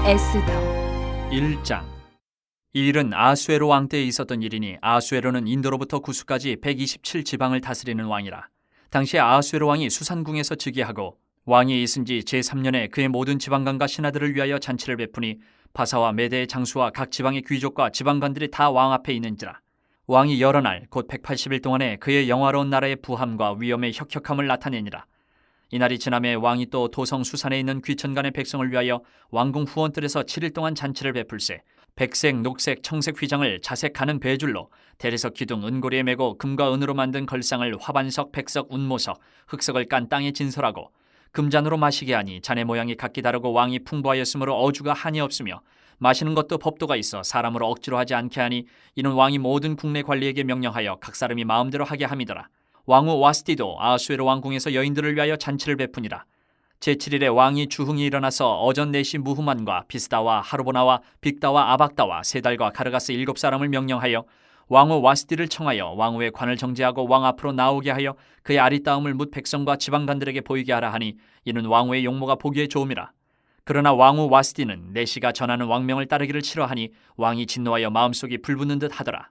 에스더 1장. 이 일은 아수에로 왕 때에 있었던 일이니 아수에로는 인도로부터 구스까지 127지방을 다스리는 왕이라. 당시 아수에로 왕이 수산궁에서 즉위하고 왕이 있은 지 제3년에 그의 모든 지방관과 신하들을 위하여 잔치를 베푸니 바사와 메대의 장수와 각 지방의 귀족과 지방관들이 다 왕 앞에 있는지라. 왕이 여러 날 곧 180일 동안에 그의 영화로운 나라의 부함과 위엄의 혁혁함을 나타내니라. 이날이 지남에 왕이 또 도성 수산에 있는 귀천간의 백성을 위하여 왕궁 후원뜰에서 7일 동안 잔치를 베풀세 백색, 녹색, 청색 휘장을 자색 가는 배줄로 대리석 기둥 은고리에 메고 금과 은으로 만든 걸상을 화반석, 백석, 운모석, 흑석을 깐 땅에 진설하고 금잔으로 마시게 하니 잔의 모양이 각기 다르고 왕이 풍부하였으므로 어주가 한이 없으며 마시는 것도 법도가 있어 사람으로 억지로 하지 않게 하니 이는 왕이 모든 국내 관리에게 명령하여 각 사람이 마음대로 하게 함이더라. 왕후 와스디도 아수에로 왕궁에서 여인들을 위하여 잔치를 베푸니라. 제7일에 왕이 주흥이 일어나서 어전 네시 무후만과 비스다와 하르보나와 빅다와 아박다와 세달과 가르가스 7사람을 명령하여 왕후 와스디를 청하여 왕후의 관을 정제하고 왕 앞으로 나오게 하여 그의 아리따움을 뭇 백성과 지방관들에게 보이게 하라 하니 이는 왕후의 용모가 보기에 좋음이라. 그러나 왕후 와스디는 네시가 전하는 왕명을 따르기를 싫어하니 왕이 진노하여 마음속이 불붙는 듯 하더라.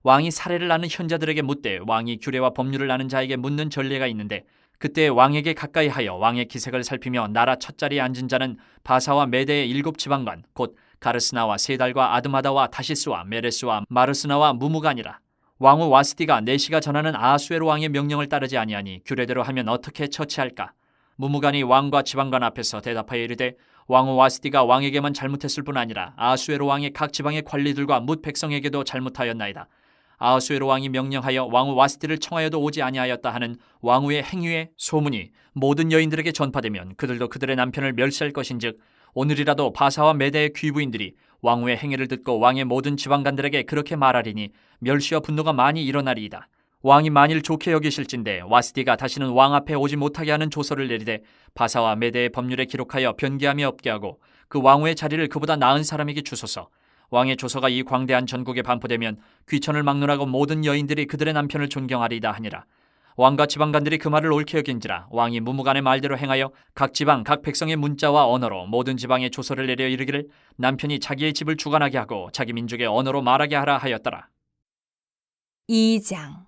왕이 사례를 아는 현자들에게 묻되 왕이 규례와 법률을 아는 자에게 묻는 전례가 있는데 그때 왕에게 가까이 하여 왕의 기색을 살피며 나라 첫자리에 앉은 자는 바사와 메대의 7지방관 곧 가르스나와 세달과 아드마다와 다시스와 메레스와 마르스나와 무무간이라. 왕후 와스디가 네시가 전하는 아수에로 왕의 명령을 따르지 아니하니 규례대로 하면 어떻게 처치할까? 무무간이 왕과 지방관 앞에서 대답하여 이르되 왕후 와스디가 왕에게만 잘못했을 뿐 아니라 아수에로 왕의 각 지방의 관리들과 뭇 백성에게도 잘못하였나이다. 아수에로 왕이 명령하여 왕후 와스디를 청하여도 오지 아니하였다 하는 왕후의 행위의 소문이 모든 여인들에게 전파되면 그들도 그들의 남편을 멸시할 것인즉 오늘이라도 바사와 메대의 귀부인들이 왕후의 행위를 듣고 왕의 모든 지방관들에게 그렇게 말하리니 멸시와 분노가 많이 일어나리이다. 왕이 만일 좋게 여기실진데 와스디가 다시는 왕 앞에 오지 못하게 하는 조서를 내리되 바사와 메대의 법률에 기록하여 변개함이 없게 하고 그 왕후의 자리를 그보다 나은 사람에게 주소서. 왕의 조서가 이 광대한 전국에 반포되면 귀천을 막론하고 모든 여인들이 그들의 남편을 존경하리이다 하니라. 왕과 지방관들이 그 말을 옳게 여긴지라 왕이 무무간의 말대로 행하여 각 지방 각 백성의 문자와 언어로 모든 지방에 조서를 내려 이르기를 남편이 자기의 집을 주관하게 하고 자기 민족의 언어로 말하게 하라 하였더라. 2장.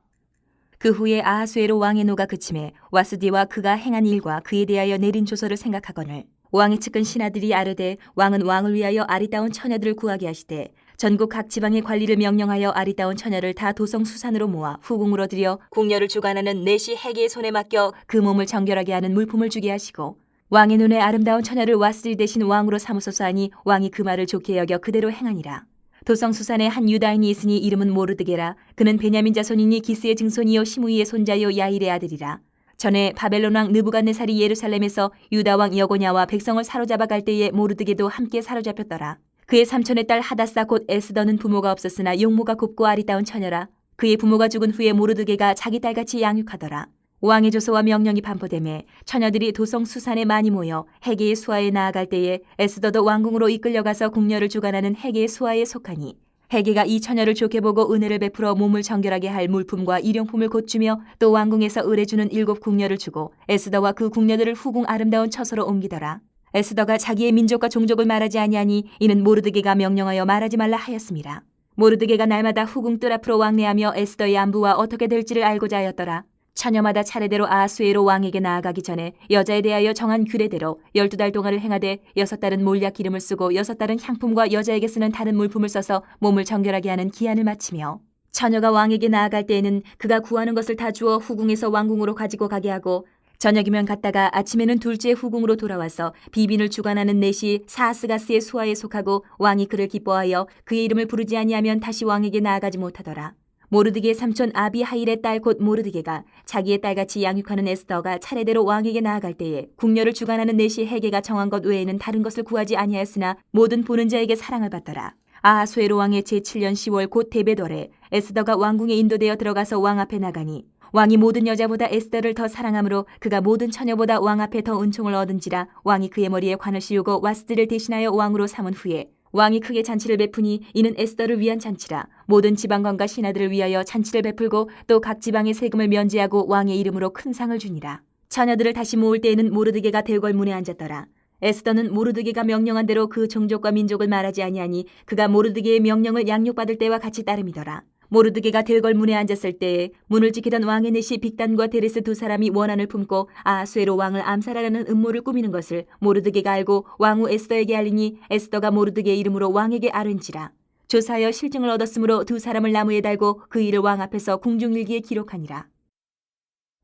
그 후에 아하수에로 왕의 노가 그침에 와스디와 그가 행한 일과 그에 대하여 내린 조서를 생각하거늘 왕의 측근 신하들이 아르되 왕은 왕을 위하여 아리따운 처녀들을 구하게 하시되 전국 각 지방의 관리를 명령하여 아리따운 처녀를 다 도성 수산으로 모아 후궁으로 들여 궁녀를 주관하는 네시 해계의 손에 맡겨 그 몸을 정결하게 하는 물품을 주게 하시고 왕의 눈에 아름다운 처녀를 와스디 대신 왕으로 삼으소서 하니 왕이 그 말을 좋게 여겨 그대로 행하니라. 도성 수산에 한 유다인이 있으니 이름은 모르드게라. 그는 베냐민 자손이니 기스의 증손이요 시므이의 손자요 야일의 아들이라. 전에 바벨론 왕 느부갓네살이 예루살렘에서 유다 왕 여고냐와 백성을 사로잡아 갈 때에 모르드게도 함께 사로잡혔더라. 그의 삼촌의 딸 하다사 곧 에스더는 부모가 없었으나 용모가 곱고 아리따운 처녀라. 그의 부모가 죽은 후에 모르드게가 자기 딸같이 양육하더라. 왕의 조서와 명령이 반포되매 처녀들이 도성 수산에 많이 모여 해계의 수하에 나아갈 때에 에스더도 왕궁으로 이끌려가서 궁녀를 주관하는 해계의 수하에 속하니 해계가 이 처녀를 좋게 보고 은혜를 베풀어 몸을 정결하게 할 물품과 일용품을 곧 주며 또 왕궁에서 의뢰주는 7 궁녀를 주고 에스더와 그 궁녀들을 후궁 아름다운 처소로 옮기더라. 에스더가 자기의 민족과 종족을 말하지 아니하니 이는 모르드게가 명령하여 말하지 말라 하였음이라. 모르드게가 날마다 후궁 뜰 앞으로 왕래하며 에스더의 안부와 어떻게 될지를 알고자 하였더라. 처녀마다 차례대로 아하수에로 왕에게 나아가기 전에 여자에 대하여 정한 규례대로 12달 동안을 행하되 6달은 몰약 기름을 쓰고 6달은 향품과 여자에게 쓰는 다른 물품을 써서 몸을 정결하게 하는 기한을 마치며 처녀가 왕에게 나아갈 때에는 그가 구하는 것을 다 주어 후궁에서 왕궁으로 가지고 가게 하고 저녁이면 갔다가 아침에는 둘째 후궁으로 돌아와서 비빈을 주관하는 네시 사하스가스의 수하에 속하고 왕이 그를 기뻐하여 그의 이름을 부르지 아니하면 다시 왕에게 나아가지 못하더라. 모르드게의 삼촌 아비하일의 딸 곧 모르드게가 자기의 딸같이 양육하는 에스더가 차례대로 왕에게 나아갈 때에 궁녀를 주관하는 네시 해계가 정한 것 외에는 다른 것을 구하지 아니하였으나 모든 보는 자에게 사랑을 받더라. 아하수에로 왕의 제7년 10월 곧 데베월에 에스더가 왕궁에 인도되어 들어가서 왕 앞에 나가니 왕이 모든 여자보다 에스더를 더 사랑하므로 그가 모든 처녀보다 왕 앞에 더 은총을 얻은지라 왕이 그의 머리에 관을 씌우고 와스디를 대신하여 왕으로 삼은 후에 왕이 크게 잔치를 베푸니 이는 에스더를 위한 잔치라. 모든 지방관과 신하들을 위하여 잔치를 베풀고 또 각 지방의 세금을 면제하고 왕의 이름으로 큰 상을 주니라. 처녀들을 다시 모을 때에는 모르드게가 대궐문에 앉았더라. 에스더는 모르드게가 명령한 대로 그 종족과 민족을 말하지 아니하니 그가 모르드게의 명령을 양육받을 때와 같이 따름이더라. 모르드게가 대궐문에 앉았을 때에 문을 지키던 왕의 내시 빅단과 데레스 두 사람이 원한을 품고 아하수에로 왕을 암살하려는 음모를 꾸미는 것을 모르드게가 알고 왕후 에스더에게 알리니 에스더가 모르드게의 이름으로 왕에게 아른지라. 조사하여 실증을 얻었으므로 두 사람을 나무에 달고 그 일을 왕 앞에서 궁중일기에 기록하니라.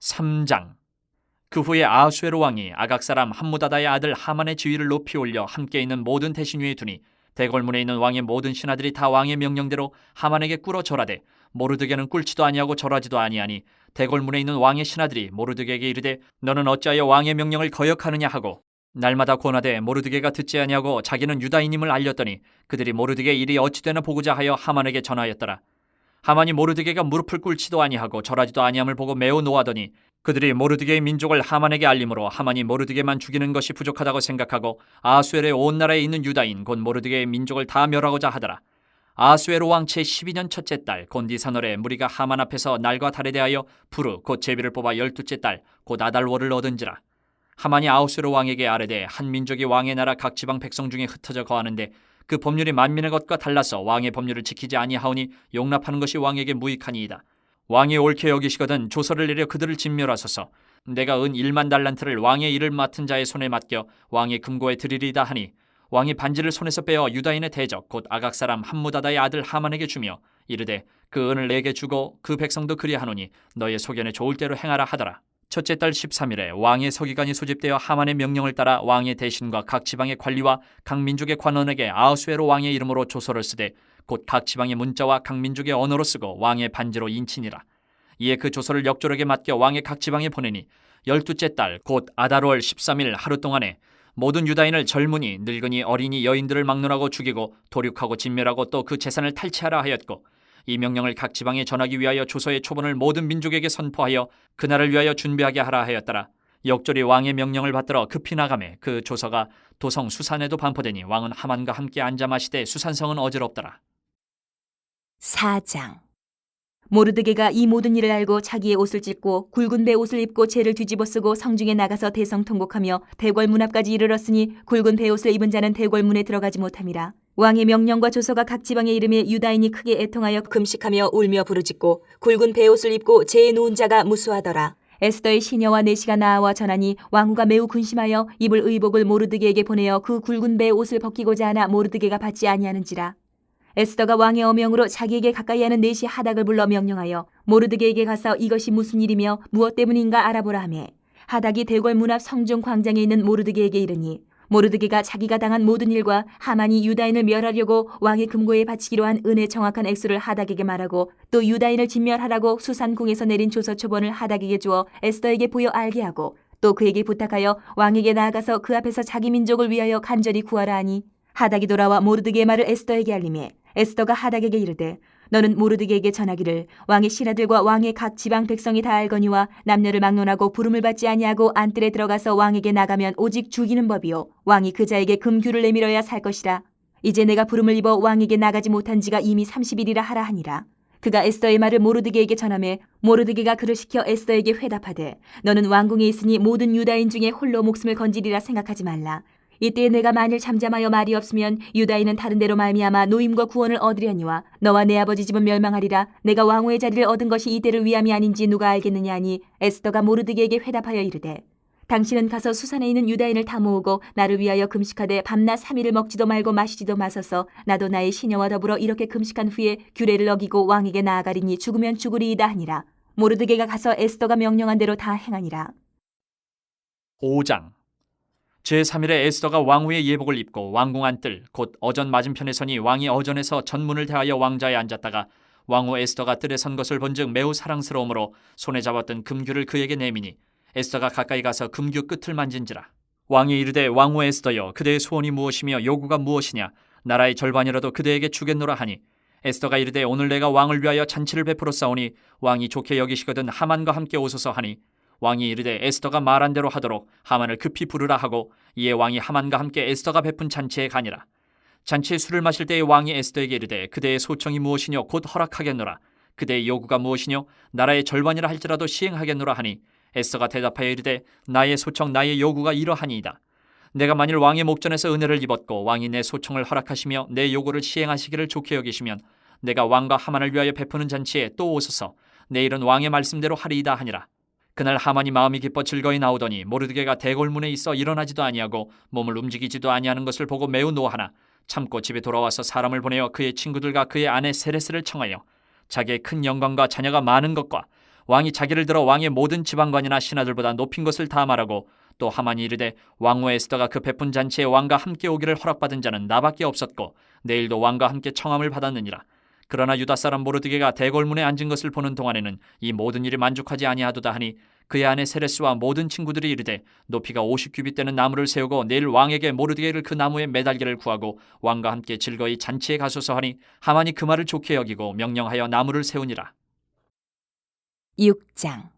3장. 그 후에 아하수에로 왕이 아각 사람 함무다다의 아들 하만의 지위를 높이 올려 함께 있는 모든 대신 위에 두니 대궐문에 있는 왕의 모든 신하들이 다 왕의 명령대로 하만에게 꿇어 절하되 모르드게는 꿇지도 아니하고 절하지도 아니하니 대궐문에 있는 왕의 신하들이 모르드게에게 이르되 너는 어찌하여 왕의 명령을 거역하느냐 하고 날마다 권하되 모르드게가 듣지 아니하고 자기는 유다인임을 알렸더니 그들이 모르드게의 일이 어찌되나 보고자 하여 하만에게 전하였더라. 하만이 모르드게가 무릎을 꿇지도 아니하고 절하지도 아니함을 보고 매우 노하더니 그들이 모르드게의 민족을 하만에게 알림으로 하만이 모르드게만 죽이는 것이 부족하다고 생각하고 아하수에로의 온 나라에 있는 유다인 곧 모르드게의 민족을 다 멸하고자 하더라. 아하수에로 왕 제12년 첫째 달 곤디사널에 무리가 하만 앞에서 날과 달에 대하여 부르 곧 제비를 뽑아 12째 달 곧 아달월을 얻은지라. 하만이 아하수에로 왕에게 아뢰되 한 민족이 왕의 나라 각 지방 백성 중에 흩어져 거하는데 그 법률이 만민의 것과 달라서 왕의 법률을 지키지 아니하오니 용납하는 것이 왕에게 무익하니이다. 왕이 옳게 여기시거든 조서를 내려 그들을 진멸하소서. 내가 은 1만 달란트를 왕의 일을 맡은 자의 손에 맡겨 왕의 금고에 드리리다 하니 왕이 반지를 손에서 빼어 유다인의 대적 곧 아각 사람 함무다다의 아들 하만에게 주며 이르되 그 은을 내게 주고 그 백성도 그리하노니 너의 소견에 좋을 대로 행하라 하더라. 첫째 달 13일에 왕의 서기관이 소집되어 하만의 명령을 따라 왕의 대신과 각 지방의 관리와 각 민족의 관원에게 아하수에로 왕의 이름으로 조서를 쓰되 곧 각 지방의 문자와 각 민족의 언어로 쓰고 왕의 반지로 인치니라. 이에 그 조서를 역조력에 맡겨 왕의 각 지방에 보내니 12째 달 곧 아달월 13일 하루 동안에 모든 유다인을 젊은이 늙은이 어린이 여인들을 막론하고 죽이고 도륙하고 진멸하고 또 그 재산을 탈취하라 하였고 이 명령을 각 지방에 전하기 위하여 조서의 초본을 모든 민족에게 선포하여 그날을 위하여 준비하게 하라 하였더라. 역졸이 왕의 명령을 받들어 급히 나가매 그 조서가 도성 수산에도 반포되니 왕은 하만과 함께 앉아 마시되 수산성은 어지럽더라. 4장. 모르드게가 이 모든 일을 알고 자기의 옷을 찢고 굵은 배 옷을 입고 재를 뒤집어 쓰고 성중에 나가서 대성통곡하며 대궐문 앞까지 이르렀으니 굵은 배 옷을 입은 자는 대궐문에 들어가지 못함이라. 왕의 명령과 조서가 각 지방의 이름에 유다인이 크게 애통하여 금식하며 울며 부르짖고 굵은 배 옷을 입고 재에 누운 자가 무수하더라. 에스더의 시녀와 내시가 나와 전하니 왕후가 매우 근심하여 입을 의복을 모르드게에게 보내어 그 굵은 배 옷을 벗기고자 하나 모르드게가 받지 아니하는지라. 에스더가 왕의 어명으로 자기에게 가까이 하는 내시 하닥을 불러 명령하여 모르드게에게 가서 이것이 무슨 일이며 무엇 때문인가 알아보라 하매 하닥이 대궐문 앞 성중 광장에 있는 모르드게에게 이르니 모르드게가 자기가 당한 모든 일과 하만이 유다인을 멸하려고 왕의 금고에 바치기로 한 은의 정확한 액수를 하닥에게 말하고 또 유다인을 진멸하라고 수산궁에서 내린 조서 초본을 하닥에게 주어 에스더에게 보여 알게 하고 또 그에게 부탁하여 왕에게 나아가서 그 앞에서 자기 민족을 위하여 간절히 구하라 하니 하닥이 돌아와 모르드게의 말을 에스더에게 알리매 에스더가 하닥에게 이르되 너는 모르드게에게 전하기를 왕의 신하들과 왕의 각 지방 백성이 다 알거니와 남녀를 막론하고 부름을 받지 아니하고 안뜰에 들어가서 왕에게 나가면 오직 죽이는 법이요 왕이 그 자에게 금규를 내밀어야 살 것이라. 이제 내가 부름을 입어 왕에게 나가지 못한 지가 이미 30일이라 하라 하니라. 그가 에스더의 말을 모르드게에게 전하매 모르드게가 그를 시켜 에스더에게 회답하되 너는 왕궁에 있으니 모든 유다인 중에 홀로 목숨을 건지리라 생각하지 말라. 이때 내가 만일 잠잠하여 말이 없으면 유다인은 다른 데로 말미암아 노임과 구원을 얻으려니와 너와 내 아버지 집은 멸망하리라. 내가 왕후의 자리를 얻은 것이 이때를 위함이 아닌지 누가 알겠느냐 하니 에스더가 모르드게에게 회답하여 이르되 당신은 가서 수산에 있는 유다인을 다 모으고 나를 위하여 금식하되 밤낮 3일을 먹지도 말고 마시지도 마소서. 나도 나의 시녀와 더불어 이렇게 금식한 후에 규례를 어기고 왕에게 나아가리니 죽으면 죽으리이다 하니라. 모르드게가 가서 에스더가 명령한 대로 다 행하니라. 5장. 제3일에 에스더가 왕후의 예복을 입고 왕궁 안뜰 곧 어전 맞은편에 서니 왕이 어전에서 전문을 대하여 왕좌에 앉았다가 왕후 에스더가 뜰에 선 것을 본즉 매우 사랑스러우므로 손에 잡았던 금규를 그에게 내미니 에스더가 가까이 가서 금규 끝을 만진지라. 왕이 이르되 왕후 에스더여 그대의 소원이 무엇이며 요구가 무엇이냐 나라의 절반이라도 그대에게 주겠노라 하니 에스더가 이르되 오늘 내가 왕을 위하여 잔치를 베풀어 싸우니 왕이 좋게 여기시거든 하만과 함께 오소서 하니 왕이 이르되 에스더가 말한 대로 하도록 하만을 급히 부르라 하고 이에 왕이 하만과 함께 에스더가 베푼 잔치에 가니라. 잔치에 술을 마실 때에 왕이 에스더에게 이르되 그대의 소청이 무엇이뇨 곧 허락하겠노라. 그대의 요구가 무엇이뇨 나라의 절반이라 할지라도 시행하겠노라 하니 에스더가 대답하여 이르되 나의 소청 나의 요구가 이러하니이다. 내가 만일 왕의 목전에서 은혜를 입었고 왕이 내 소청을 허락하시며 내 요구를 시행하시기를 좋게 여기시면 내가 왕과 하만을 위하여 베푸는 잔치에 또 오소서 내 일은 왕의 말씀대로 하리이다 하니라. 그날 하만이 마음이 기뻐 즐거이 나오더니 모르드게가 대궐문에 있어 일어나지도 아니하고 몸을 움직이지도 아니하는 것을 보고 매우 노하나 참고 집에 돌아와서 사람을 보내어 그의 친구들과 그의 아내 세레스를 청하여 자기의 큰 영광과 자녀가 많은 것과 왕이 자기를 들어 왕의 모든 지방관이나 신하들보다 높인 것을 다 말하고 또 하만이 이르되 왕후 에스더가 그 베푼 잔치에 왕과 함께 오기를 허락받은 자는 나밖에 없었고 내일도 왕과 함께 청함을 받았느니라. 그러나 유다 사람 모르드게가 대궐문에 앉은 것을 보는 동안에는 이 모든 일이 만족하지 아니하도다 하니 그의 아내 세레스와 모든 친구들이 이르되 높이가 50규빗 되는 나무를 세우고 내일 왕에게 모르드게를 그 나무에 매달기를 구하고 왕과 함께 즐거이 잔치에 가소서 하니 하만이 그 말을 좋게 여기고 명령하여 나무를 세우니라. 6장.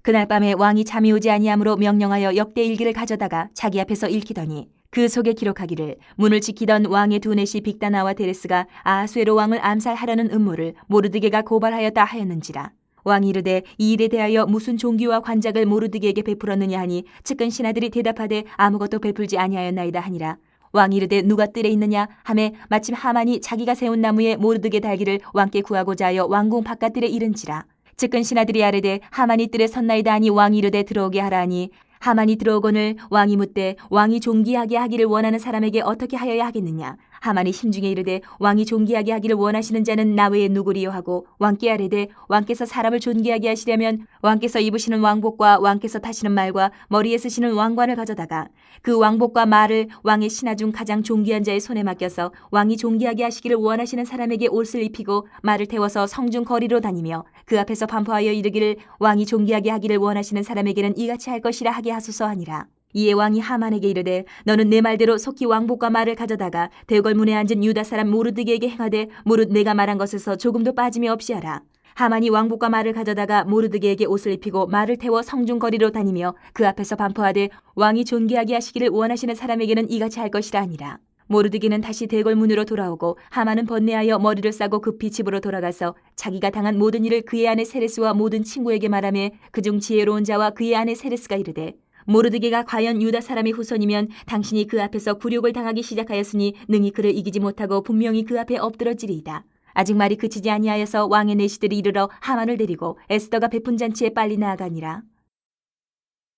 그날 밤에 왕이 잠이 오지 아니하므로 명령하여 역대일기를 가져다가 자기 앞에서 읽히더니 그 속에 기록하기를 문을 지키던 왕의 두넷이 빅다나와 데레스가 아하수에로 왕을 암살하려는 음모를 모르드게가 고발하였다 하였는지라. 왕이 이르되 이 일에 대하여 무슨 종기와 관작을 모르드게에게 베풀었느냐 하니 측근 신하들이 대답하되 아무것도 베풀지 아니하였나이다 하니라. 왕이 이르되 누가 뜰에 있느냐 하매 마침 하만이 자기가 세운 나무에 모르드게 달기를 왕께 구하고자 하여 왕궁 바깥들에 이른지라. 측근 신하들이 아뢰되 하만이 뜰에 섰나이다 하니 왕이 이르되 들어오게 하라 하니 하만이 들어오거늘 왕이 묻되 왕이 존귀하게 하기를 원하는 사람에게 어떻게 하여야 하겠느냐. 하만이 심중에 이르되 왕이 존귀하게 하기를 원하시는 자는 나 외에 누구리요 하고 왕께 아뢰되 왕께서 사람을 존귀하게 하시려면 왕께서 입으시는 왕복과 왕께서 타시는 말과 머리에 쓰시는 왕관을 가져다가 그 왕복과 말을 왕의 신하 중 가장 존귀한 자의 손에 맡겨서 왕이 존귀하게 하시기를 원하시는 사람에게 옷을 입히고 말을 태워서 성중 거리로 다니며 그 앞에서 반포하여 이르기를 왕이 존귀하게 하기를 원하시는 사람에게는 이같이 할 것이라 하게 하소서 하니라. 이에 왕이 하만에게 이르되 너는 내 말대로 속히 왕복과 말을 가져다가 대궐문에 앉은 유다 사람 모르드게에게 행하되 무릇 내가 말한 것에서 조금도 빠짐이 없이 하라. 하만이 왕복과 말을 가져다가 모르드게에게 옷을 입히고 말을 태워 성중 거리로 다니며 그 앞에서 반포하되 왕이 존귀하게 하시기를 원하시는 사람에게는 이같이 할 것이라 하니라. 모르드게는 다시 대궐문으로 돌아오고 하만은 번뇌하여 머리를 싸고 급히 집으로 돌아가서 자기가 당한 모든 일을 그의 아내 세레스와 모든 친구에게 말하며 그중 지혜로운 자와 그의 아내 세레스가 이르되 모르드게가 과연 유다 사람의 후손이면 당신이 그 앞에서 굴욕을 당하기 시작하였으니 능히 그를 이기지 못하고 분명히 그 앞에 엎드러지리이다. 아직 말이 그치지 아니하여서 왕의 내시들이 이르러 하만을 데리고 에스더가 베푼 잔치에 빨리 나아가니라.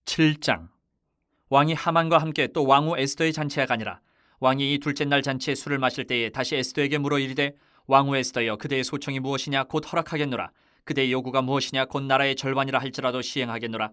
7장. 왕이 하만과 함께 또 왕후 에스더의 잔치에 가니라. 왕이 이 둘째 날 잔치에 술을 마실 때에 다시 에스더에게 물어 이르되 왕후 에스더여 그대의 소청이 무엇이냐 곧 허락하겠노라. 그대의 요구가 무엇이냐 곧 나라의 절반이라 할지라도 시행하겠노라.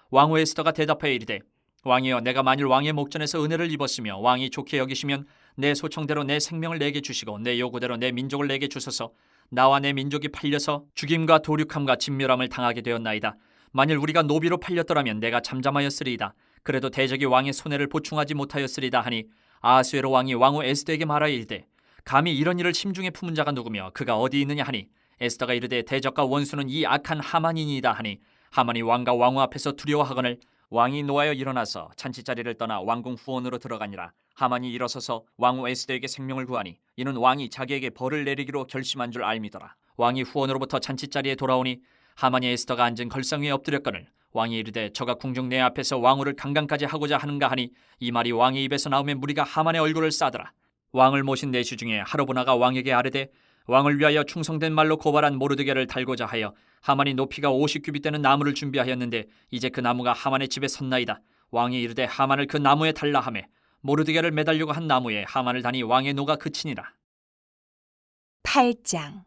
왕후 에스더가 대답하여 이르되 왕이여 내가 만일 왕의 목전에서 은혜를 입었으며 왕이 좋게 여기시면 내 소청대로 내 생명을 내게 주시고 내 요구대로 내 민족을 내게 주소서. 나와 내 민족이 팔려서 죽임과 도륙함과 진멸함을 당하게 되었나이다. 만일 우리가 노비로 팔렸더라면 내가 잠잠하였으리이다. 그래도 대적이 왕의 손해를 보충하지 못하였으리다 하니 아하수에로 왕이 왕후 에스더에게 말하여 이르되 감히 이런 일을 심중에 품은 자가 누구며 그가 어디 있느냐 하니 에스더가 이르되 대적과 원수는 이 악한 하만이니이다 하니 하만이 왕과 왕후 앞에서 두려워하거늘 왕이 노하여 일어나서 잔치자리를 떠나 왕궁 후원으로 들어가니라. 하만이 일어서서 왕후 에스더에게 생명을 구하니 이는 왕이 자기에게 벌을 내리기로 결심한 줄 알미더라. 왕이 후원으로부터 잔치자리에 돌아오니 하만이 에스더가 앉은 걸상 위에 엎드렸거늘 왕이 이르되 저가 궁중 내 앞에서 왕후를 강간까지 하고자 하는가 하니 이 말이 왕의 입에서 나오면 무리가 하만의 얼굴을 싸더라. 왕을 모신 내시 중에 하르보나가 왕에게 아뢰되 왕을 위하여 충성된 말로 고발한 모르드게를 달고자 하여 하만이 높이가 50규빗 되는 나무를 준비하였는데 이제 그 나무가 하만의 집에 섰나이다. 왕이 이르되 하만을 그 나무에 달라 하매 모르드게를 매달려고 한 나무에 하만을 다니 왕의 노가 그치니라. 8장.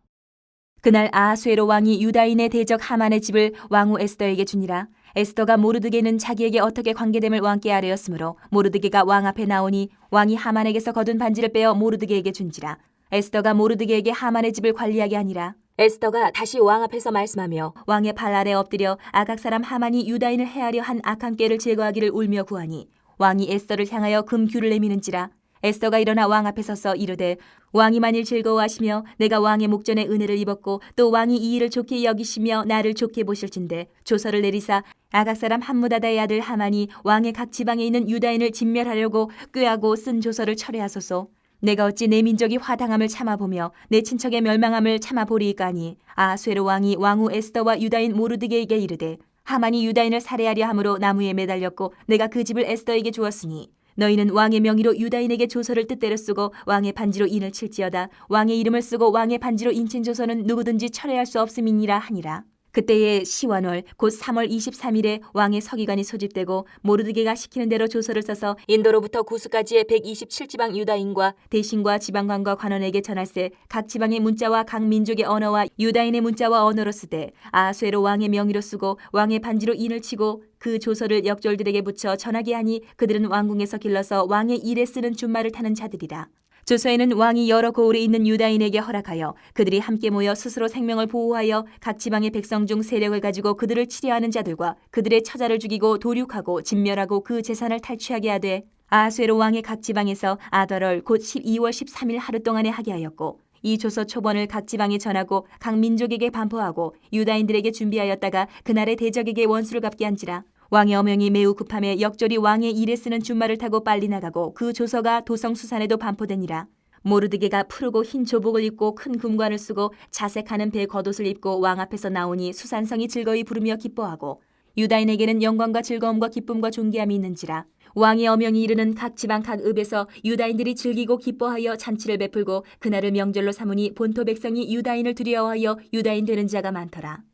그날 아하수에로 왕이 유다인의 대적 하만의 집을 왕후 에스더에게 주니라. 에스더가 모르드게는 자기에게 어떻게 관계됨을 왕께 아뢰었으므로 모르드게가 왕 앞에 나오니 왕이 하만에게서 거둔 반지를 빼어 모르드게에게 준지라. 에스더가 모르드게에게 하만의 집을 관리하게 하니라. 에스더가 다시 왕 앞에서 말씀하며 왕의 발 아래 엎드려 아각 사람 하만이 유다인을 해하려 한 악한 꾀를 제거하기를 울며 구하니 왕이 에스더를 향하여 금규를 내미는지라. 에스더가 일어나 왕 앞에 서서 이르되 왕이 만일 즐거워하시며 내가 왕의 목전에 은혜를 입었고 또 왕이 이 일을 좋게 여기시며 나를 좋게 보실진대 조서를 내리사 아각 사람 함무다다의 아들 하만이 왕의 각 지방에 있는 유다인을 진멸하려고 꾀하고 쓴 조서를 철회하소서. 내가 어찌 내 민족이 화당함을 참아보며 내 친척의 멸망함을 참아보리이까니. 아하수에로 왕이 왕후 에스더와 유다인 모르드게에게 이르되 하만이 유다인을 살해하려 함으로 나무에 매달렸고 내가 그 집을 에스더에게 주었으니 너희는 왕의 명의로 유다인에게 조서를 뜻대로 쓰고 왕의 반지로 인을 칠지어다. 왕의 이름을 쓰고 왕의 반지로 인친 조서는 누구든지 철회할 수 없음이니라 하니라. 그때에 시완월 곧 3월 23일에 왕의 서기관이 소집되고 모르드게가 시키는 대로 조서를 써서 인도로부터 구스까지의 127지방 유다인과 대신과 지방관과 관원에게 전할세. 각 지방의 문자와 각 민족의 언어와 유다인의 문자와 언어로 쓰되 아하수에로 왕의 명의로 쓰고 왕의 반지로 인을 치고 그 조서를 역졸들에게 붙여 전하게 하니 그들은 왕궁에서 길러서 왕의 일에 쓰는 준말을 타는 자들이라. 조서에는 왕이 여러 고을에 있는 유다인에게 허락하여 그들이 함께 모여 스스로 생명을 보호하여 각 지방의 백성 중 세력을 가지고 그들을 치려하는 자들과 그들의 처자를 죽이고 도륙하고 진멸하고 그 재산을 탈취하게 하되 아하수에로 왕의 각 지방에서 아달월 곧 12월 13일 하루 동안에 하게 하였고 이 조서 초본을 각 지방에 전하고 각 민족에게 반포하고 유다인들에게 준비하였다가 그날의 대적에게 원수를 갚게 한지라. 왕의 어명이 매우 급함에 역졸이 왕의 일에 쓰는 준말을 타고 빨리 나가고 그 조서가 도성 수산에도 반포되니라. 모르드게가 푸르고 흰 조복을 입고 큰 금관을 쓰고 자색하는 배 겉옷을 입고 왕 앞에서 나오니 수산성이 즐거이 부르며 기뻐하고 유다인에게는 영광과 즐거움과 기쁨과 존귀함이 있는지라. 왕의 어명이 이르는 각 지방 각 읍에서 유다인들이 즐기고 기뻐하여 잔치를 베풀고 그날을 명절로 삼으니 본토 백성이 유다인을 두려워하여 유다인 되는 자가 많더라.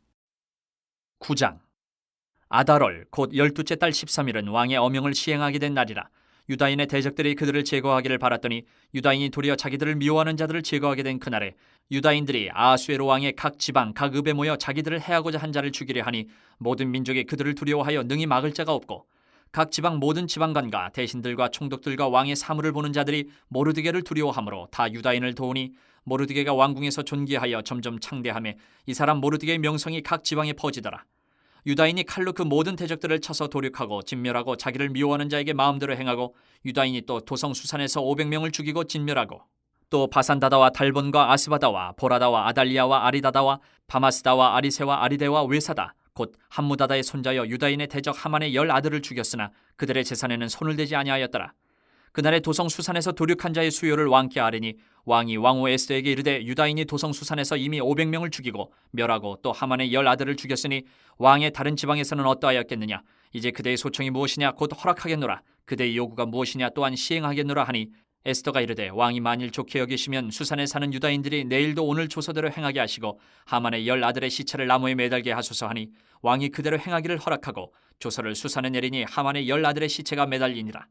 9장. 아달월 곧 12째 달 13일은 왕의 어명을 시행하게 된 날이라. 유다인의 대적들이 그들을 제거하기를 바랐더니 유다인이 도리어 자기들을 미워하는 자들을 제거하게 된 그날에 유다인들이 아하수에로 왕의 각 지방 각 읍에 모여 자기들을 해하고자 한 자를 죽이려 하니 모든 민족이 그들을 두려워하여 능히 막을 자가 없고 각 지방 모든 지방관과 대신들과 총독들과 왕의 사물을 보는 자들이 모르드게를 두려워하므로 다 유다인을 도우니 모르드게가 왕궁에서 존귀하여 점점 창대하며 이 사람 모르드게의 명성이 각 지방에 퍼지더라. 유다인이 칼로 그 모든 대적들을 쳐서 도륙하고 진멸하고 자기를 미워하는 자에게 마음대로 행하고 유다인이 또 도성 수산에서 500명을 죽이고 진멸하고 또 바산다다와 달본과 아스바다와 보라다와 아달리아와 아리다다와 바마스다와 아리세와 아리데와 외사다 곧 함무다다의 손자여 유다인의 대적 하만의 10 아들을 죽였으나 그들의 재산에는 손을 대지 아니하였더라. 그날에 도성 수산에서 도륙한 자의 수요를 왕께 아뢰니 왕이 왕후 에스더에게 이르되 유다인이 도성 수산에서 이미 500명을 죽이고 멸하고 또 하만의 10 아들을 죽였으니 왕의 다른 지방에서는 어떠하였겠느냐. 이제 그대의 소청이 무엇이냐 곧 허락하겠노라. 그대의 요구가 무엇이냐 또한 시행하겠노라 하니 에스더가 이르되 왕이 만일 좋게 여기시면 수산에 사는 유다인들이 내일도 오늘 조서대로 행하게 하시고 하만의 10 아들의 시체를 나무에 매달게 하소서 하니 왕이 그대로 행하기를 허락하고 조서를 수산에 내리니 하만의 10 아들의 시체가 매달리니라.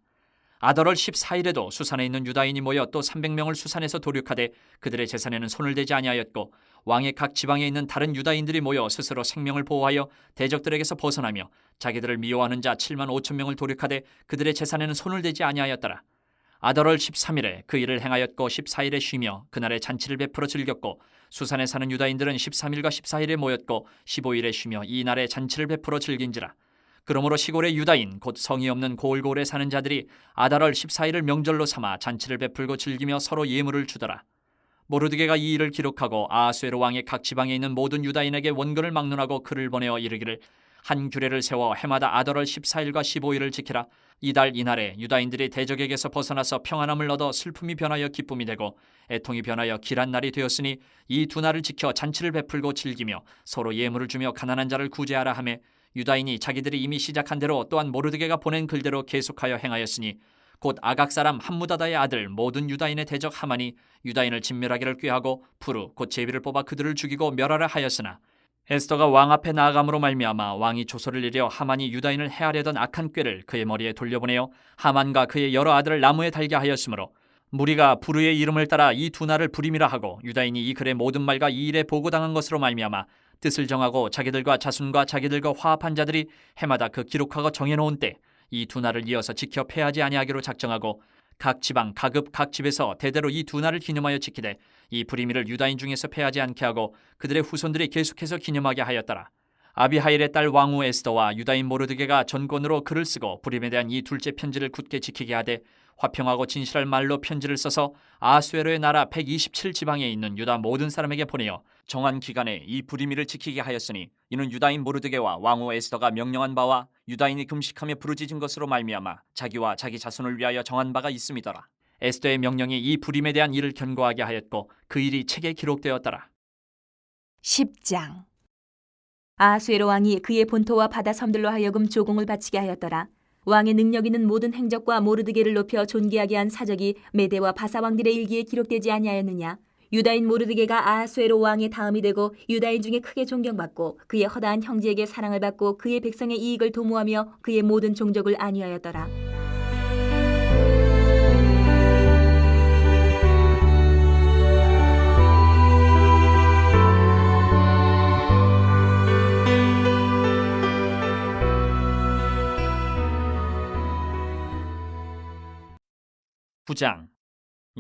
아달월 14일에도 수산에 있는 유다인이 모여 또 300명을 수산에서 도륙하되 그들의 재산에는 손을 대지 아니하였고 왕의 각 지방에 있는 다른 유다인들이 모여 스스로 생명을 보호하여 대적들에게서 벗어나며 자기들을 미워하는 자 7만 5천 명을 도륙하되 그들의 재산에는 손을 대지 아니하였더라. 아달월 13일에 그 일을 행하였고 14일에 쉬며 그날에 잔치를 베풀어 즐겼고 수산에 사는 유다인들은 13일과 14일에 모였고 15일에 쉬며 이 날에 잔치를 베풀어 즐긴지라. 그러므로 시골의 유다인 곧 성이 없는 고을고을에 사는 자들이 아달월 14일을 명절로 삼아 잔치를 베풀고 즐기며 서로 예물을 주더라. 모르드게가 이 일을 기록하고 아하수에로 왕의 각 지방에 있는 모든 유다인에게 원근을 막론하고 글을 보내어 이르기를 한 규례를 세워 해마다 아달월 14일과 15일을 지키라. 이달 이날에 유다인들이 대적에게서 벗어나서 평안함을 얻어 슬픔이 변하여 기쁨이 되고 애통이 변하여 길한 날이 되었으니 이 두 날을 지켜 잔치를 베풀고 즐기며 서로 예물을 주며 가난한 자를 구제하라 하며 유다인이 자기들이 이미 시작한 대로 또한 모르드게가 보낸 글대로 계속하여 행하였으니 곧 아각 사람 함무다다의 아들 모든 유다인의 대적 하만이 유다인을 진멸하기를 꾀하고 푸르 곧 제비를 뽑아 그들을 죽이고 멸하라 하였으나 에스더가 왕 앞에 나아감으로 말미암아 왕이 조서를 내려 하만이 유다인을 해하려던 악한 꾀를 그의 머리에 돌려보내어 하만과 그의 여러 아들을 나무에 달게 하였으므로 무리가 푸르의 이름을 따라 이 두 날을 부림이라 하고 유다인이 이 글의 모든 말과 이 일에 보고당한 것으로 말미암아 뜻을 정하고 자기들과 자손과 자기들과 화합한 자들이 해마다 그 기록하고 정해놓은 때 이 두 날을 이어서 지켜 패하지 아니하기로 작정하고 각 지방 각읍 각 집에서 대대로 이 두 날을 기념하여 지키되 이 불임이를 유다인 중에서 패하지 않게 하고 그들의 후손들이 계속해서 기념하게 하였더라. 아비하일의 딸 왕후 에스더와 유다인 모르드게가 전권으로 글을 쓰고 불임에 대한 이 둘째 편지를 굳게 지키게 하되 화평하고 진실할 말로 편지를 써서 아하수에로의 나라 127지방에 있는 유다 모든 사람에게 보내어 정한 기간에 이 불임이를 지키게 하였으니 이는 유다인 모르드게와 왕후 에스더가 명령한 바와 유다인이 금식하며 부르짖은 것으로 말미암아 자기와 자기 자손을 위하여 정한 바가 있음이더라. 에스더의 명령이 이 불임에 대한 일을 견고하게 하였고 그 일이 책에 기록되었더라. 10장. 아하수에로 왕이 그의 본토와 바다 섬들로 하여금 조공을 바치게 하였더라. 왕의 능력 있는 모든 행적과 모르드게를 높여 존귀하게 한 사적이 메대와 바사 왕들의 일기에 기록되지 아니하였느냐? 유다인 모르드게가 아하수에로 왕의 다음이 되고 유다인 중에 크게 존경받고 그의 허다한 형제에게 사랑을 받고 그의 백성의 이익을 도모하며 그의 모든 종족을 안위하였더라. 구장.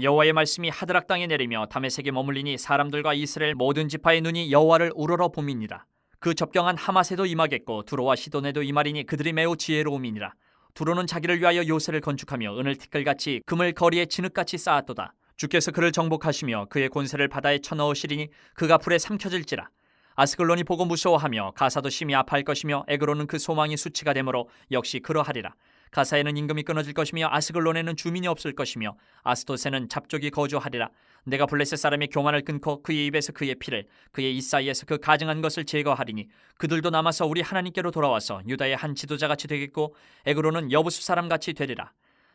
여호와의 말씀이 하드락 땅에 내리며 다메섹에 머물리니 사람들과 이스라엘 모든 지파의 눈이 여호와를 우러러 봄이니라. 그 접경한 하맛에도 임하겠고 두로와 시돈에도 임하리니 그들이 매우 지혜로움이니라. 두로는 자기를 위하여 요새를 건축하며 은을 티끌같이 금을 거리에 진흙같이 쌓았도다. 주께서 그를 정복하시며 그의 권세를 바다에 쳐넣으시리니 그가 불에 삼켜질지라. 아스글론이 보고 무서워하며 가사도 심히 아파할 것이며 에그로는 그 소망이 수치가 되므로 역시 그러하리라. 가사에는 임금이 끊어질 것이며 아스글론에는 주민이 없을 것이며 아스돗에는 잡족이 거주하리라. 내가 블레셋 사람의 교만을 끊고 그의 입에서 그의 피를 그의 입 사이에서 그 가증한 것을 제거하리니 그들도 남아서 우리 하나님께로 돌아와서 유다의 한 지도자같이 되겠고 에그로는 여부수 사람같이 되리라.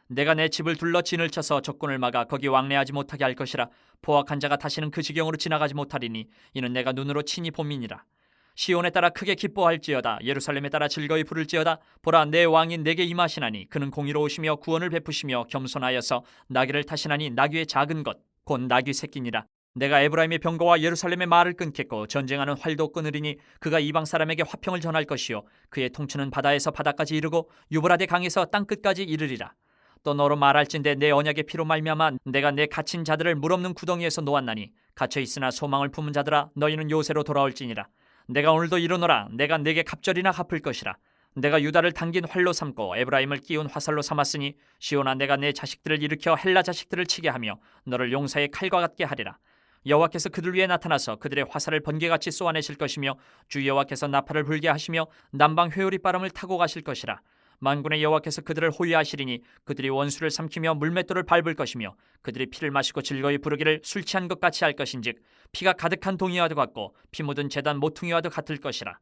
내가 내 집을 둘러 진을 쳐서 적군을 막아 거기 왕래하지 못하게 할 것이라. 포악한 자가 다시는 그 지경으로 지나가지 못하리니 이는 내가 눈으로 친히 봄이니라. 시온에 따라 크게 기뻐할지어다. 예루살렘에 따라 즐거이 부를지어다. 보라, 내 왕이 내게 임하시나니 그는 공의로우시며 구원을 베푸시며 겸손하여서 나귀를 타시나니 나귀의 작은 것 곧 나귀 새끼니라. 내가 에브라임의 병거와 예루살렘의 말을 끊겠고 전쟁하는 활도 끊으리니 그가 이방 사람에게 화평을 전할 것이요 그의 통치는 바다에서 바다까지 이르고 유브라데 강에서 땅끝까지 이르리라. 또 너로 말할진대 내 언약의 피로 말미암아 내가 내 갇힌 자들을 물없는 구덩이에서 놓았나니 갇혀 있으나 소망을 품은 자들아 너희는 요새로 돌아올지니라. 내가 오늘도 이르노라. 내가 내게 갑절이나 갚을 것이라. 내가 유다를 당긴 활로 삼고 에브라임을 끼운 화살로 삼았으니 시온아 내가 내 자식들을 일으켜 헬라 자식들을 치게 하며 너를 용사의 칼과 같게 하리라. 여호와께서 그들 위에 나타나서 그들의 화살을 번개같이 쏘아내실 것이며 주 여호와께서 나팔을 불게 하시며 남방 회오리 바람을 타고 가실 것이라. 만군의 여호와께서 그들을 호위하시리니 그들이 원수를 삼키며 물맷돌을 밟을 것이며 그들이 피를 마시고 즐거이 부르기를 술 취한 것 같이 할 것인즉 피가 가득한 동이와도 같고 피 묻은 제단 모퉁이와도 같을 것이라.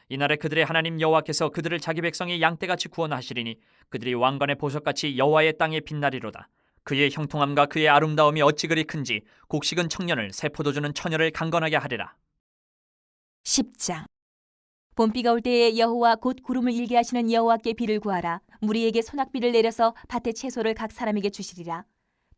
이날에 그들의 하나님 여호와께서 그들을 자기 백성의 양떼같이 구원하시리니 그들이 왕관의 보석같이 여호와의 땅에 빛나리로다. 그의 형통함과 그의 아름다움이 어찌 그리 큰지 곡식은 청년을 새 포도주는 처녀를 강건하게 하리라. 10장. 봄비가 올 때에 여호와 곧 구름을 일게 하시는 여호와께 비를 구하라. 무리에게 소낙비를 내려서 밭의 채소를 각 사람에게 주시리라.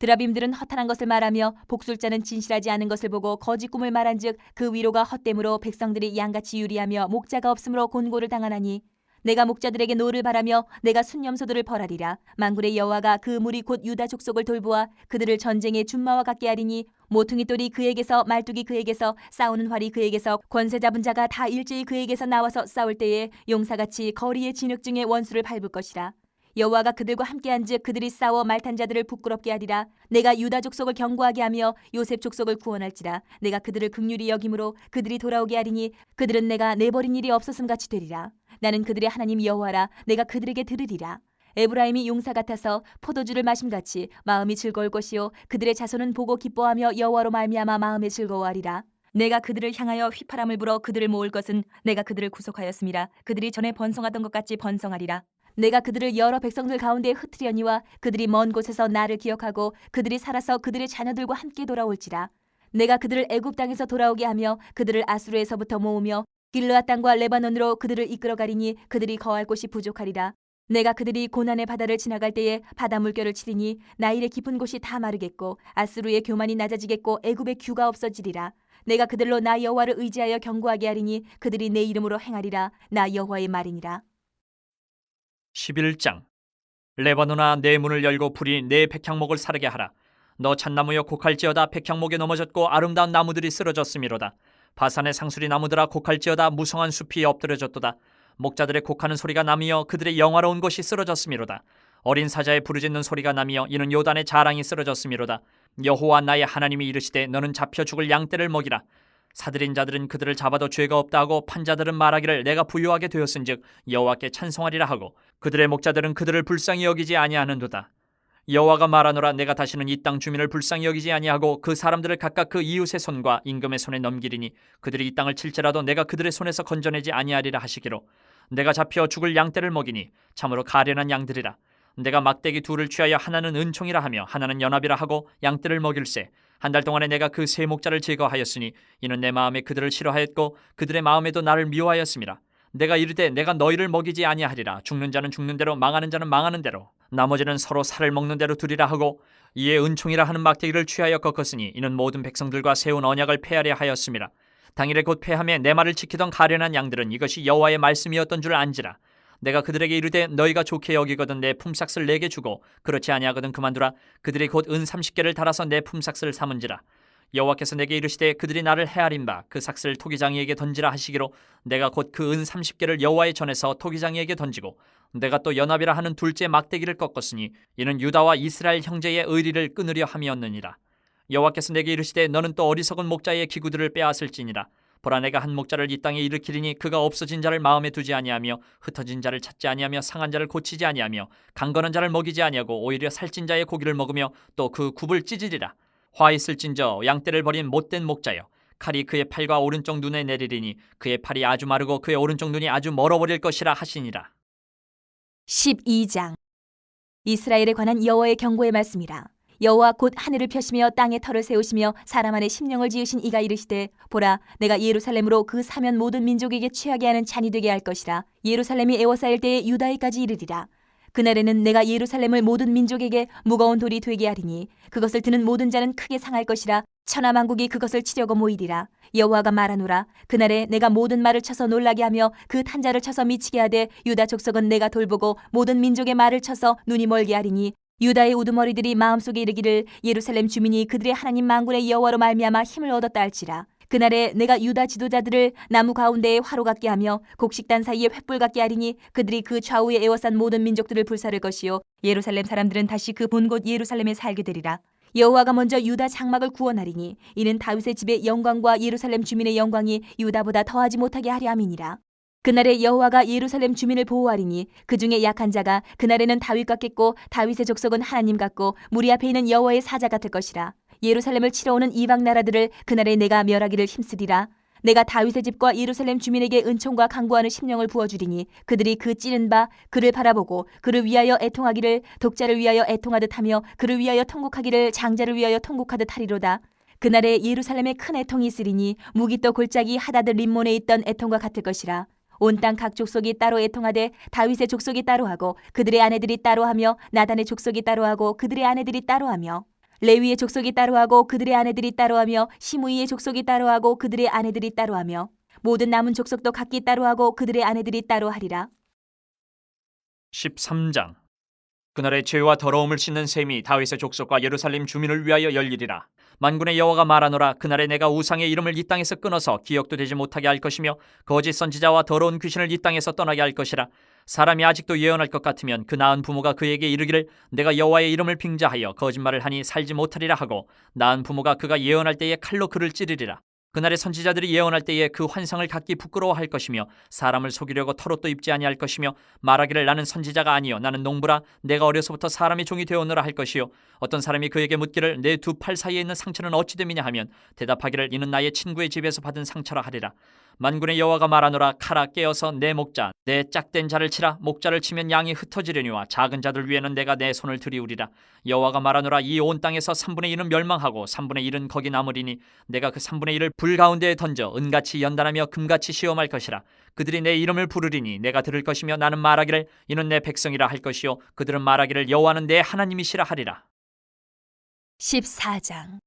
드라빔들은 허탄한 것을 말하며 복술자는 진실하지 않은 것을 보고 거짓 꿈을 말한즉 그 위로가 헛됨으로 백성들이 양같이 유리하며 목자가 없으므로 곤고를 당하나니 내가 목자들에게 노를 바라며 내가 순념소들을 벌하리라. 만군의 여호와가 그 무리 곧 유다 족속을 돌보아 그들을 전쟁의 준마와 같게 하리니 모퉁이 돌이 그에게서 말뚝이 그에게서 싸우는 활이 그에게서 권세 잡은 자가 다 일제히 그에게서 나와서 싸울 때에 용사같이 거리의 진흙 중에 원수를 밟을 것이라. 여호와가 그들과 함께한즉 그들이 싸워 말탄 자들을 부끄럽게 하리라. 내가 유다 족속을 견고하게 하며 요셉 족속을 구원할지라. 내가 그들을 긍휼히 여김으로 그들이 돌아오게 하리니 그들은 내가 내버린 일이 없었음 같이 되리라. 나는 그들의 하나님 여호와라. 내가 그들에게 들으리라. 에브라임이 용사 같아서 포도주를 마심같이 마음이 즐거울 것이요 그들의 자손은 보고 기뻐하며 여호와로 말미암아 마음에 즐거워하리라. 내가 그들을 향하여 휘파람을 불어 그들을 모을 것은 내가 그들을 구속하였음이라. 그들이 전에 번성하던 것 같이 번성하리라. 내가 그들을 여러 백성들 가운데 흩으려니와 그들이 먼 곳에서 나를 기억하고 그들이 살아서 그들의 자녀들과 함께 돌아올지라. 내가 그들을 애굽 땅에서 돌아오게 하며 그들을 아수르에서부터 모으며 길르앗 땅과 레바논으로 그들을 이끌어가리니 그들이 거할 곳이 부족하리라. 내가 그들이 고난의 바다를 지나갈 때에 바다 물결을 치리니 나일의 깊은 곳이 다 마르겠고 아수르의 교만이 낮아지겠고 애굽의 규가 없어지리라. 내가 그들로 나 여호와를 의지하여 견고하게 하리니 그들이 내 이름으로 행하리라. 나 여호와의 말이니라. 11장. 레바논아 내 문을 열고 불이 내 백향목을 사르게 하라. 너 잣나무여 곡할지어다. 백향목에 넘어졌고 아름다운 나무들이 쓰러졌음이로다. 바산의 상수리 나무들아 곡할지어다. 무성한 숲이 엎드려졌도다. 목자들의 곡하는 소리가 나며 그들의 영화로운 것이 쓰러졌음이로다. 어린 사자의 부르짖는 소리가 나며 이는 요단의 자랑이 쓰러졌음이로다. 여호와 나의 하나님이 이르시되 너는 잡혀 죽을 양떼를 먹이라. 사들인 자들은 그들을 잡아도 죄가 없다 하고 판자들은 말하기를 내가 부유하게 되었은즉 여호와께 찬송하리라 하고 그들의 목자들은 그들을 불쌍히 여기지 아니하는도다. 여호와가 말하노라. 내가 다시는 이 땅 주민을 불쌍히 여기지 아니하고 그 사람들을 각각 그 이웃의 손과 임금의 손에 넘기리니 그들이 이 땅을 칠지라도 내가 그들의 손에서 건져내지 아니하리라 하시기로 내가 잡혀 죽을 양떼를 먹이니 참으로 가련한 양들이라. 내가 막대기 둘을 취하여 하나는 은총이라 하며 하나는 연합이라 하고 양떼를 먹일세. 한 달 동안에 내가 그 세 목자를 제거하였으니 이는 내 마음에 그들을 싫어하였고 그들의 마음에도 나를 미워하였음이라. 내가 이르되 내가 너희를 먹이지 아니하리라. 죽는 자는 죽는 대로 망하는 자는 망하는 대로 나머지는 서로 살을 먹는 대로 두리라 하고 이에 은총이라 하는 막대기를 취하여 꺾었으니 이는 모든 백성들과 세운 언약을 폐하려 하였음이라. 당일에 곧 폐함에 내 말을 지키던 가련한 양들은 이것이 여호와의 말씀이었던 줄 안지라. 내가 그들에게 이르되 너희가 좋게 여기거든 내 품삯을 내게 주고 그렇지 아니하거든 그만두라. 그들이 곧 은 30개를 달아서 내 품삯을 삼은지라. 여호와께서 내게 이르시되 그들이 나를 헤아린 바 그 삭슬 토기장이에게 던지라 하시기로 내가 곧 그 은 30개를 여호와의 전에서 토기장이에게 던지고 내가 또 연합이라 하는 둘째 막대기를 꺾었으니 이는 유다와 이스라엘 형제의 의리를 끊으려 함이었느니라. 여호와께서 내게 이르시되 너는 또 어리석은 목자의 기구들을 빼앗을지니라. 보라 내가 한 목자를 이 땅에 일으키리니 그가 없어진 자를 마음에 두지 아니하며 흩어진 자를 찾지 아니하며 상한 자를 고치지 아니하며 강건한 자를 먹이지 아니하고 오히려 살찐 자의 고기를 먹으며 또 그 굽을 찢으리라. 화 있을진저 양떼를 버린 못된 목자여 칼이 그의 팔과 오른쪽 눈에 내리리니 그의 팔이 아주 마르고 그의 오른쪽 눈이 아주 멀어버릴 것이라 하시니라. 12장. 이스라엘에 관한 여호와의 경고의 말씀이라. 여호와 곧 하늘을 펴시며 땅에 터를 세우시며 사람 안에 심령을 지으신 이가 이르시되 보라 내가 예루살렘으로 그 사면 모든 민족에게 취하게 하는 잔이 되게 할 것이라. 예루살렘이 에워싸일 때에 유다에까지 이르리라. 그날에는 내가 예루살렘을 모든 민족에게 무거운 돌이 되게 하리니 그것을 드는 모든 자는 크게 상할 것이라. 천하만국이 그것을 치려고 모이리라. 여호와가 말하노라. 그날에 내가 모든 말을 쳐서 놀라게 하며 그 탄자를 쳐서 미치게 하되 유다 족속은 내가 돌보고 모든 민족의 말을 쳐서 눈이 멀게 하리니 유다의 우두머리들이 마음속에 이르기를 예루살렘 주민이 그들의 하나님 만군의 여호와로 말미암아 힘을 얻었다 할지라. 그날에 내가 유다 지도자들을 나무 가운데에 화로 같게 하며 곡식단 사이에 횃불 같게 하리니 그들이 그 좌우에 에워싼 모든 민족들을 불사를 것이요 예루살렘 사람들은 다시 그 본곳 예루살렘에 살게 되리라. 여호와가 먼저 유다 장막을 구원하리니 이는 다윗의 집의 영광과 예루살렘 주민의 영광이 유다보다 더하지 못하게 하려 함이니라. 그날에 여호와가 예루살렘 주민을 보호하리니 그 중에 약한 자가 그날에는 다윗 같겠고 다윗의 족속은 하나님 같고 무리 앞에 있는 여호와의 사자 같을 것이라. 예루살렘을 치러 오는 이방 나라들을 그날에 내가 멸하기를 힘쓰리라. 내가 다윗의 집과 예루살렘 주민에게 은총과 강구하는 심령을 부어주리니 그들이 그 찌는 바 그를 바라보고 그를 위하여 애통하기를 독자를 위하여 애통하듯 하며 그를 위하여 통곡하기를 장자를 위하여 통곡하듯 하리로다. 그날에 예루살렘에 큰 애통이 있으리니 무기또 골짜기 하다드 림몬에 있던 애통과 같을 것이라. 온 땅 각 족속이 따로 애통하되 다윗의 족속이 따로 하고 그들의 아내들이 따로 하며 나단의 족속이 따로 하고 그들의 아내들이 따로 하며 레위의 족속이 따로 하고 그들의 아내들이 따로 하며 시므이의 족속이 따로 하고 그들의 아내들이 따로 하며 모든 남은 족속도 각기 따로 하고 그들의 아내들이 따로 하리라. 13장. 그날에 죄와 더러움을 씻는 셈이 다윗의 족속과 예루살렘 주민을 위하여 열리리라. 만군의 여호와가 말하노라. 그날에 내가 우상의 이름을 이 땅에서 끊어서 기억도 되지 못하게 할 것이며 거짓 선지자와 더러운 귀신을 이 땅에서 떠나게 할 것이라. 사람이 아직도 예언할 것 같으면 그 낳은 부모가 그에게 이르기를 내가 여호와의 이름을 빙자하여 거짓말을 하니 살지 못하리라 하고 낳은 부모가 그가 예언할 때에 칼로 그를 찌르리라. 그날에 선지자들이 예언할 때에 그 환상을 갖기 부끄러워할 것이며 사람을 속이려고 털옷도 입지 아니할 것이며 말하기를 나는 선지자가 아니요 나는 농부라 내가 어려서부터 사람의 종이 되었노라 할 것이요 어떤 사람이 그에게 묻기를 내 두 팔 사이에 있는 상처는 어찌 됨이냐 하면 대답하기를 이는 나의 친구의 집에서 받은 상처라 하리라. 만군의 여호와가 말하노라. 카라 깨어서 내 목자 내 짝된 자를 치라. 목자를 치면 양이 흩어지려니와 작은 자들 위에는 내가 내 손을 들이우리라. 여호와가 말하노라. 이 온 땅에서 3분의 1은 멸망하고 3분의 1은 거기 남으리니 내가 그 3분의 1을 불 가운데에 던져 은같이 연단하며 금같이 시험할 것이라. 그들이 내 이름을 부르리니 내가 들을 것이며 나는 말하기를 이는 내 백성이라 할 것이요 그들은 말하기를 여호와는 내 하나님이시라 하리라. 14장.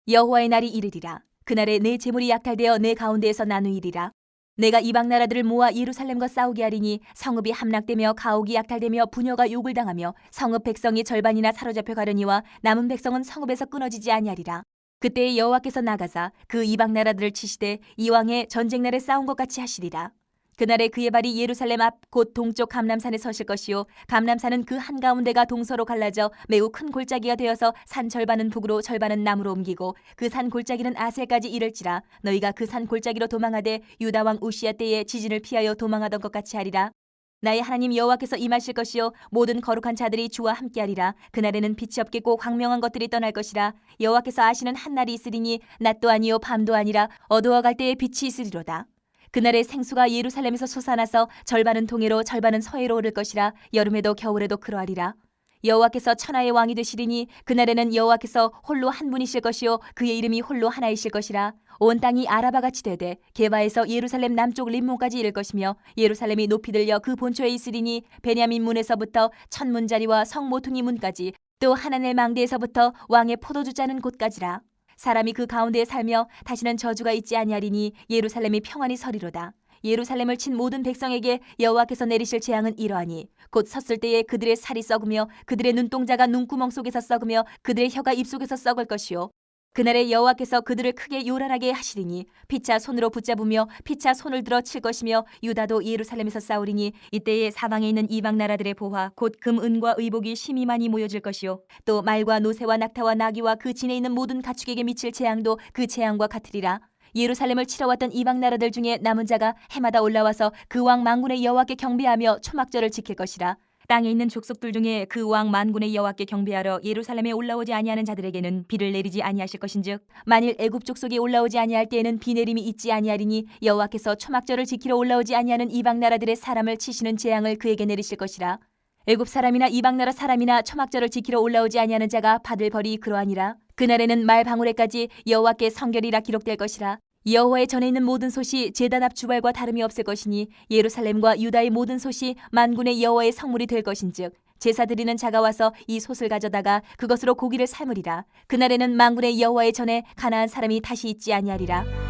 여호와의 날이 이르리라. 그날에 내 재물이 약탈되어 내 가운데에서 나누이리라. 내가 이방 나라들을 모아 예루살렘과 싸우게 하리니 성읍이 함락되며 가옥이 약탈되며 부녀가 욕을 당하며 성읍 백성이 절반이나 사로잡혀 가려니와 남은 백성은 성읍에서 끊어지지 아니하리라. 그때 여호와께서 나가사 그 이방 나라들을 치시되 이왕에 전쟁 날에 싸운 것 같이 하시리라. 그날에 그의 발이 예루살렘 앞 곧 동쪽 감람산에 서실 것이요 감람산은 그 한가운데가 동서로 갈라져 매우 큰 골짜기가 되어서 산 절반은 북으로 절반은 남으로 옮기고 그 산 골짜기는 아셀까지 이를지라. 너희가 그 산 골짜기로 도망하되 유다 왕 우시야 때에 지진을 피하여 도망하던 것 같이 하리라. 나의 하나님 여호와께서 임하실 것이요 모든 거룩한 자들이 주와 함께하리라. 그날에는 빛이 없겠고 광명한 것들이 떠날 것이라. 여호와께서 아시는 한 날이 있으리니 낮도 아니요 밤도 아니라 어두워갈 때에 빛이 있으리로다. 그날에 생수가 예루살렘에서 솟아나서 절반은 동해로 절반은 서해로 오를 것이라. 여름에도 겨울에도 그러하리라. 여호와께서 천하의 왕이 되시리니 그날에는 여호와께서 홀로 한 분이실 것이요 그의 이름이 홀로 하나이실 것이라. 온 땅이 아라바같이 되되 게바에서 예루살렘 남쪽 림몬까지 이를 것이며 예루살렘이 높이 들려 그 본초에 있으리니 베냐민 문에서부터 천문자리와 성 모퉁이 문까지 또 하나넬 망대에서부터 왕의 포도주 짜는 곳까지라. 사람이 그 가운데에 살며 다시는 저주가 있지 아니하리니 예루살렘이 평안히 서리로다. 예루살렘을 친 모든 백성에게 여호와께서 내리실 재앙은 이러하니 곧 섰을 때에 그들의 살이 썩으며 그들의 눈동자가 눈구멍 속에서 썩으며 그들의 혀가 입속에서 썩을 것이요 그날에 여호와께서 그들을 크게 요란하게 하시리니 피차 손으로 붙잡으며 피차 손을 들어 칠 것이며 유다도 예루살렘에서 싸우리니 이때에 사방에 있는 이방 나라들의 보화 곧 금 은과 의복이 심히 많이 모여질 것이요 또 말과 노새와 낙타와 나귀와 그 진에 있는 모든 가축에게 미칠 재앙도 그 재앙과 같으리라. 예루살렘을 치러 왔던 이방 나라들 중에 남은 자가 해마다 올라와서 그 왕 만군의 여호와께 경배하며 초막절을 지킬 것이라. 땅에 있는 족속들 중에 그 왕 만군의 여호와께 경배하러 예루살렘에 올라오지 아니하는 자들에게는 비를 내리지 아니하실 것인즉 만일 애굽 족속이 올라오지 아니할 때에는 비 내림이 있지 아니하리니 여호와께서 초막절을 지키러 올라오지 아니하는 이방 나라들의 사람을 치시는 재앙을 그에게 내리실 것이라. 애굽 사람이나 이방 나라 사람이나 초막절을 지키러 올라오지 아니하는 자가 받을 벌이 그러하니라. 그날에는 말 방울에까지 여호와께 성결이라 기록될 것이라. 여호와의 전에 있는 모든 솥이 제단 앞 주발과 다름이 없을 것이니 예루살렘과 유다의 모든 솥이 만군의 여호와의 성물이 될 것인즉 제사 드리는 자가 와서 이 솥을 가져다가 그것으로 고기를 삶으리라. 그날에는 만군의 여호와의 전에 가나안 사람이 다시 있지 아니하리라.